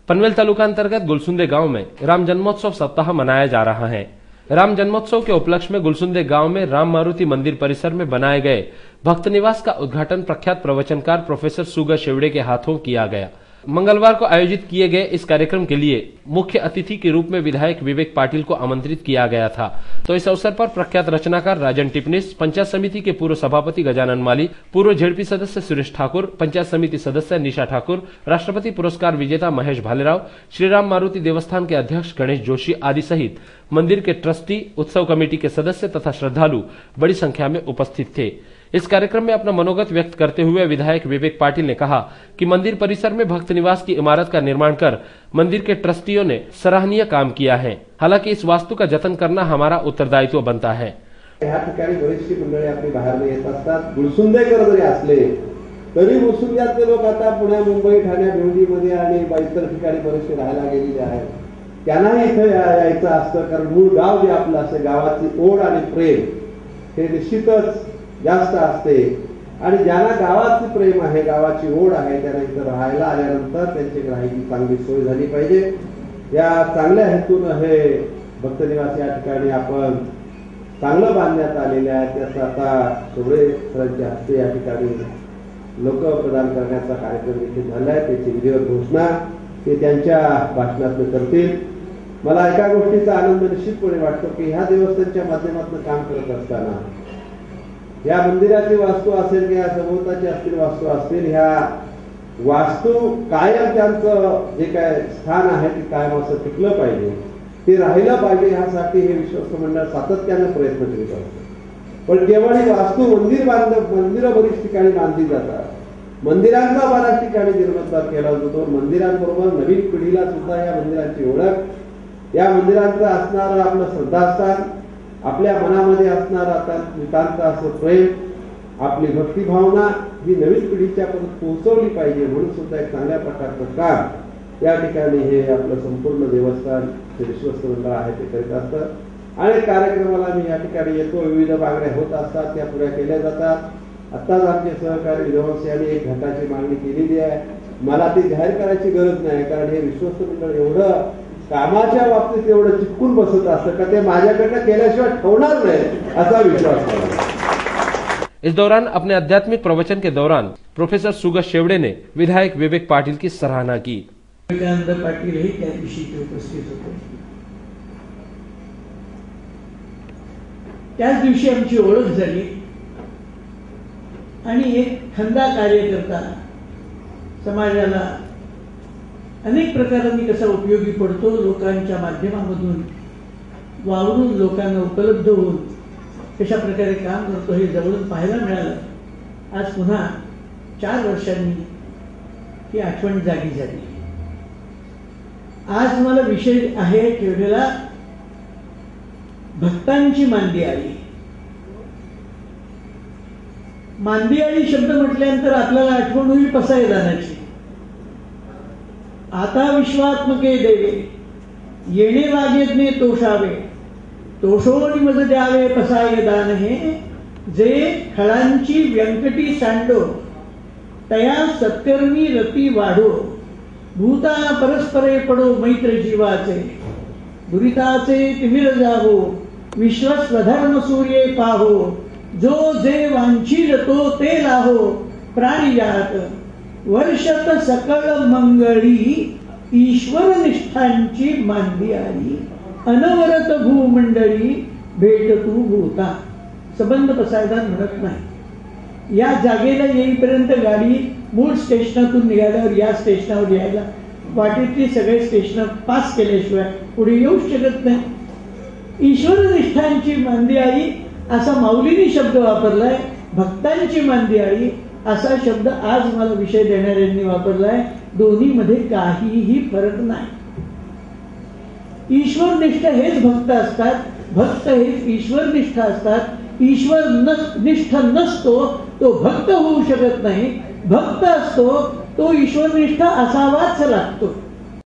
पनवेल तालुका अंतर्गत गुलसुंदे गांव में राम जन्मोत्सव सप्ताह मनाया जा रहा है। राम जन्मोत्सव के उपलक्ष्य में गुलसुंदे गांव में राम मारुति मंदिर परिसर में बनाए गए भक्त निवास का उद्घाटन प्रख्यात प्रवचनकार प्रोफेसर सुगा शेवड़े के हाथों किया गया। मंगलवार को आयोजित किए गए इस कार्यक्रम के लिए मुख्य अतिथि के रूप में विधायक विवेक पाटिल को आमंत्रित किया गया था। तो इस अवसर पर प्रख्यात रचनाकार राजन टिपनिस, पंचायत समिति के पूर्व सभापति गजानन माली, पूर्व जेडपी सदस्य सुरेश ठाकुर, पंचायत समिति सदस्य निशा ठाकुर, राष्ट्रपति पुरस्कार विजेता महेश भालेराव, श्रीराम मारुति देवस्थान के अध्यक्ष गणेश जोशी आदि सहित मंदिर के ट्रस्टी, उत्सव कमेटी के सदस्य तथा श्रद्धालु बड़ी संख्या में उपस्थित थे। इस कार्यक्रम में अपना मनोगत व्यक्त करते हुए विधायक विवेक पाटिल ने कहा कि मंदिर परिसर में भक्त निवास की इमारत का निर्माण कर मंदिर के ट्रस्टियों ने सराहनीय काम किया है। हालांकि इस वास्तु का जतन करना हमारा उत्तरदायित्व बनता है। या ठिकाणी बरीचशी मंडळी आपली बाहेर येत असतात। गुलसुंदेकर जरी असले तरी गुलसुंद्यातले लोक आता पुणे, मुंबई, ठाणे, भिवंडीमध्ये आणि इतर ठिकाणी बरेचसे राहायला गेलेले आहेत। त्यांनाही इथे यायचं असतं, कारण मूळ गाव जे आपलं असते, गावाची ओढ आणि प्रेम हे निश्चितच जास्त असते। आणि ज्यांना गावाची प्रेम आहे, गावाची ओढ आहे, त्यांना इथे राहायला आल्यानंतर त्यांची राहायची चांगली सोय झाली पाहिजे। या चांगल्या हेतून हे भक्त निवास या ठिकाणी आपण चांगलं बांधण्यात आलेले आहे। त्याचा आता शेवडे सरांच्या हस्ते या ठिकाणी लोक प्रदान करण्याचा कार्यक्रम इथे झाला आहे। त्याची विधिवत घोषणा ते त्यांच्या भाषणातून करतील। मला एका गोष्टीचा आनंद निश्चितपणे वाटतो की ह्या देवस्थानच्या माध्यमातून काम करत असताना या मंदिराची वास्तू असेल किंवा सभोवताची असतील वास्तू असतील, ह्या वास्तू कायम त्यांचं जे काय स्थान आहे ते कायम असं टिकलं पाहिजे, ते राहिलं पाहिजे, ह्यासाठी हे विश्वस्त मंडळ सातत्याने प्रयत्न करीत असतं। पण केवळ ही वास्तू मंदिरं बरीच ठिकाणी बांधली जातात, मंदिरांचा बऱ्याच ठिकाणी जीर्णोद्धार केला जातो। मंदिरांबरोबर नवीन पिढीला सुद्धा या मंदिरांची ओळख, या मंदिरांचं असणारं आपलं श्रद्धास्थान, आपल्या मनामध्ये असणारा नितांत असं प्रेम, आपली भक्तिभावना ही नवीन पिढीच्या पर्यंत पोहोचवली पाहिजे, म्हणून सुद्धा एक चांगल्या प्रकारचं काम या ठिकाणी हे आपलं संपूर्ण देवस्थान जे विश्वस्त मंडळ आहे ते करीत असतं। अनेक कार्यक्रमाला मी या ठिकाणी येतो, विविध मागण्या होत असतात, त्या पुऱ्या केल्या जातात। आत्ताच आमचे सहकारी विधवंस यांनी एक घटाची मागणी केलेली आहे। मला ती जाहीर करायची गरज नाही, कारण हे विश्वस्त मंडळ एवढं कामाच्या बाबतीत एवढं चिपकून बसत असतं का ते माझ्याकडनं केल्याशिवाय ठेवणार नाही असा विश्वास मला। इस दौरान अपने आध्यात्मिक प्रवचन के दौरान प्रोफेसर सुगा शेवड़े ने विधायक विवेक पाटिल की सराहना की। विवेकानंद पाटील हे त्या दिवशी उपस्थित होते। त्याच दिवशी आमची ओळख झाली आणि एक खंदा कार्यकर्ता समाजाला अनेक प्रकारांनी कसा उपयोगी पडतो, लोकांच्या माध्यमामधून वावरून लोकांना उपलब्ध होऊन कशा प्रकारे काम करतो हे जवळून पाहायला मिळालं। आज पुन्हा 4 वर्षांनी ही आठवण जागी झाली। आज मला विषय आहे ठेवलेला भक्तांची मांदियाळी। मांदियाळी शब्द म्हटल्यानंतर आपल्याला आठवण होईल पसायदानाची। आता विश्वात्मके देवे येणे वागेजने तोषावे, तोषोनी मज द्यावे पसाय दान हे, जे खळांची व्यंकटी सांडो तया सत्कर्मी रती वाढो, भूता परस्परे पडो मैत्र जीवाचे, दुरिताचे तिमिर जावो, विश्वस्वधर्म सूर्ये पाहो, जो जे वांछील तो ते लाहो, प्राणी जात वर्षत सकळ मंगळी, ईश्वर निष्ठांची मांदियाळी, अनवरत भूमंडळी भेट तू भूता। संबंध पसायदान म्हणत नाही। या जागेला येईपर्यंत गाडी मूळ स्टेशनातून निघाल्यावर या स्टेशनावर यायला वाटेतली सगळे स्टेशन पास केल्याशिवाय पुढे येऊ शकत नाही। ईश्वर निष्ठांची मांदियाळी असा माऊलीनी शब्द वापरलाय, भक्तांची मांदियाळी असा शब्द आज मला विषय देणाऱ्यांनी वापरलाय। दोन्ही मध्ये काहीही फरक नाही। ईश्वरनिष्ठ हेच भक्त असतात, भक्त हेच ईश्वरनिष्ठ असतात। ईश्वर निष्ठ नसतो तो भक्त होऊ शकत नाही, भक्त असतो तो ईश्वरनिष्ठ असावाच लागतो।